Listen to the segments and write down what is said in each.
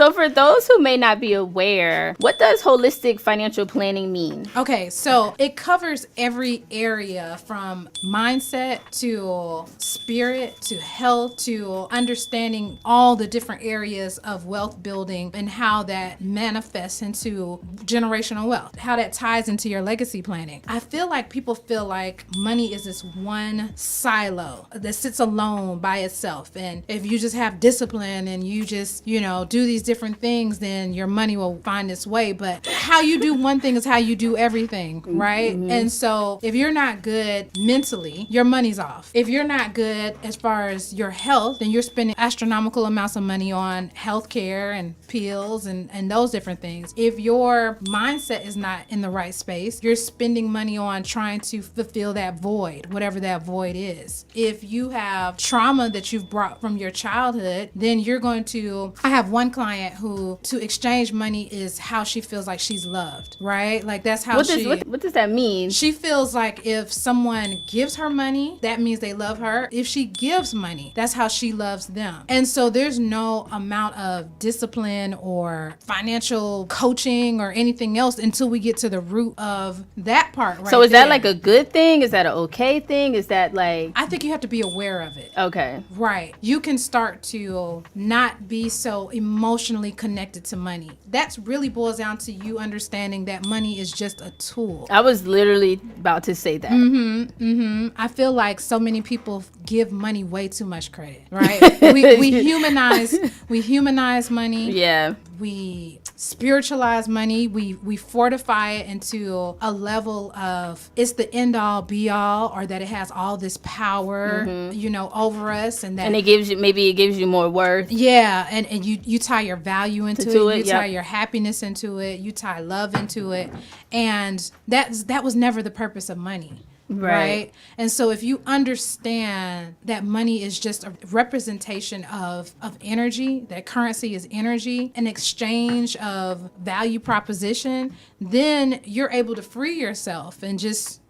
So for those who may not be aware, what does holistic financial planning mean? Okay, so it covers every area from mindset to spirit to health to understanding all the different areas of wealth building and how that manifests into generational wealth, how that ties into your legacy planning. I feel like people feel like money is this one silo that sits alone by itself. And if you just have discipline and you just, do these different things, then your money will find its way. But how you do one thing is how you do everything, right? Mm-hmm. And so if you're not good mentally, your money's off. If you're not good as far as your health, then you're spending astronomical amounts of money on healthcare and pills and those different things. If your mindset is not in the right space, you're spending money on trying to fulfill that void, whatever that void is. If you have trauma that you've brought from your childhood, then you're going to, I have one client who to exchange money is how she feels like she's loved, right? Like that's how what does that mean? She feels like if someone gives her money, that means they love her. If she gives money, that's how she loves them. And so there's no amount of discipline or financial coaching or anything else until we get to the root of that part right. So is that like a good thing? Is that an okay thing? Is that like... I think you have to be aware of it. Okay. Right. You can start to not be so emotionally connected to money. That really boils down to you understanding that money is just a tool. I was literally about to say that. I feel like so many people give money way too much credit, right? we humanize money. Yeah. We spiritualize money. We fortify it into a level of it's the end all be all, or that it has all this power, over us, and that it gives you more worth. Yeah, and you tie your value into it. You tie your happiness into it. You tie love into it, and that was never the purpose of money. Right. And so if you understand that money is just a representation of energy, that currency is energy, an exchange of value proposition, then you're able to free yourself and just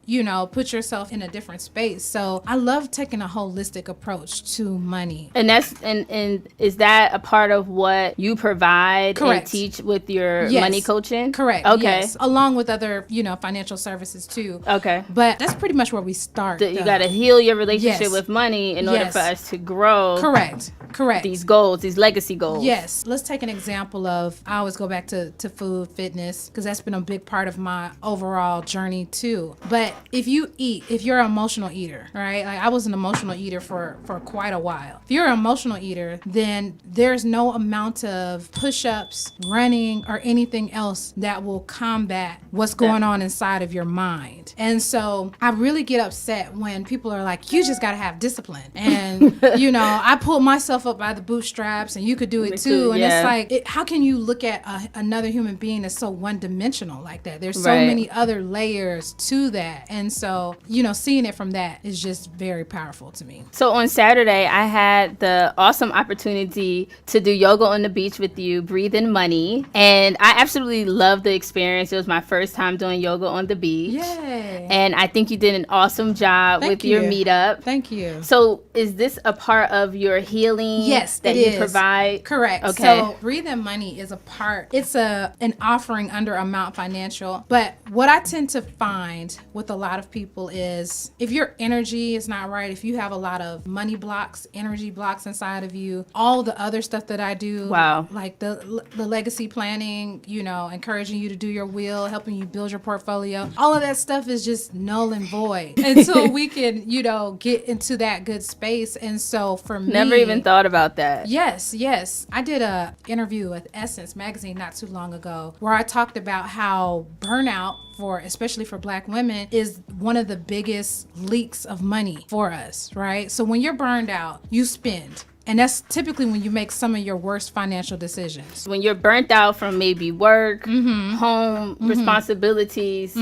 put yourself in a different space. So I love taking a holistic approach to money. And and is that a part of what you provide Correct. and teach with your Yes. money coaching? Correct. Okay. Yes. Along with other, financial services too. Okay. But that's pretty much where we start. You got to heal your relationship Yes. with money in order Yes. for us to grow. Correct. These goals, these legacy goals. Yes. Let's take an example of, I always go back to food, fitness, because that's been a big part of my overall journey too. But if you're an emotional eater, right? Like I was an emotional eater for quite a while. If you're an emotional eater, then there's no amount of push-ups, running, or anything else that will combat what's going on inside of your mind. And so I really get upset when people are like, you just got to have discipline. And, I pulled myself up by the bootstraps and you could do it too. And it's like, how can you look at another human being that's so one-dimensional like that? There's so many other layers to that. And so, seeing it from that is just very powerful to me. So on Saturday, I had the awesome opportunity to do yoga on the beach with you, breathe in money. And I absolutely loved the experience. It was my first time doing yoga on the beach. Yay. And I think you did an awesome job with your meetup. Thank you. So is this a part of your healing that you provide? Correct. Okay. So breathe in money is a part. It's an offering under Amount Financial. But what I tend to find with a lot of people is if your energy is not right, if you have a lot of money blocks, energy blocks inside of you, all the other stuff that I do, like the legacy planning, encouraging you to do your will, helping you build your portfolio, all of that stuff is just null and void until we can, get into that good space. And so for me, never even thought about that. Yes. I did a interview with Essence magazine not too long ago where I talked about how burnout, especially for Black women, is one of the biggest leaks of money for us, right? So when you're burned out, you spend. And that's typically when you make some of your worst financial decisions. When you're burnt out from maybe work, home responsibilities,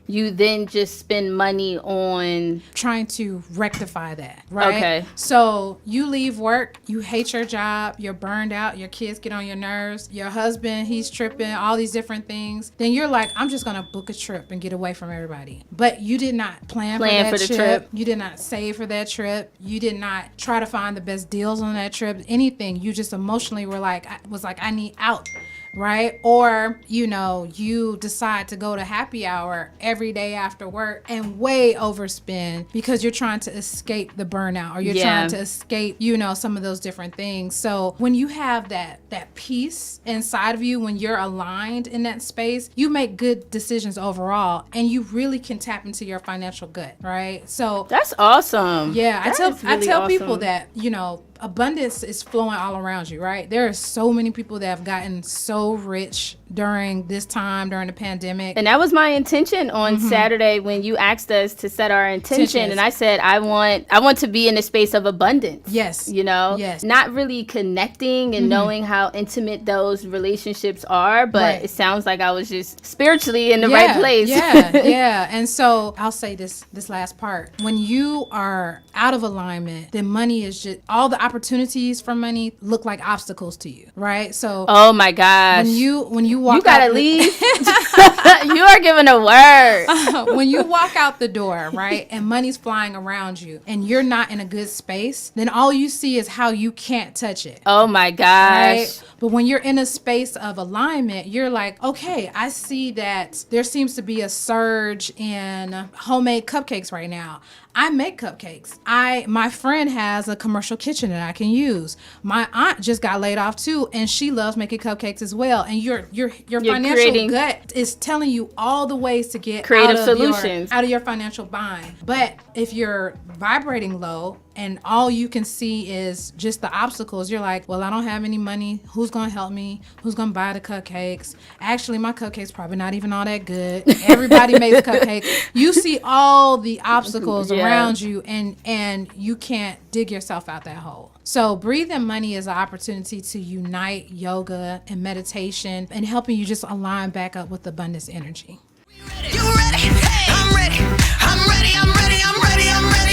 you then just spend money on trying to rectify that, right? Okay. So you leave work, you hate your job, you're burned out, your kids get on your nerves, your husband, he's tripping, all these different things. Then you're like, I'm just going to book a trip and get away from everybody. But you did not plan for the trip. You did not save for that trip. You did not try to find the best deals on on that trip, anything, you just emotionally were like, I need out. Right? Or, you decide to go to happy hour every day after work and way overspend because you're trying to escape the burnout, or you're trying to escape, some of those different things. So when you have that peace inside of you, when you're aligned in that space, you make good decisions overall, and you really can tap into your financial gut, right? So that's awesome. Yeah, I tell people that, abundance is flowing all around you, right? There are so many people that have gotten so rich during this time, during the pandemic. And that was my intention on Saturday when you asked us to set our intention. And I said, I want to be in a space of abundance. Yes. Yes. Not really connecting and knowing how intimate those relationships are, but it sounds like I was just spiritually in the right place. Yeah. And so I'll say this last part. When you are out of alignment, then money is just, all the opportunities for money look like obstacles to you, right? So oh my gosh, when you walk, you gotta leave. You are giving a word. When you walk out the door, right, and money's flying around you, and you're not in a good space, then all you see is how you can't touch it. Oh my gosh. Right? But when you're in a space of alignment, you're like, okay, I see that there seems to be a surge in homemade cupcakes right now. I make cupcakes. My friend has a commercial kitchen that I can use. My aunt just got laid off too, and she loves making cupcakes as well. And your financial gut is telling you all the ways to get creative solutions out of your financial bind. But if you're vibrating low and all you can see is just the obstacles, you're like, well, I don't have any money. Who's going to help me? Who's going to buy the cupcakes? Actually, my cupcakes probably not even all that good. Everybody makes cupcakes. You see all the obstacles around you, and you can't dig yourself out that hole. So breathing money is an opportunity to unite yoga and meditation and helping you just align back up with abundance energy. You ready? Hey, I'm ready. I'm ready. I'm ready. I'm ready. I'm ready.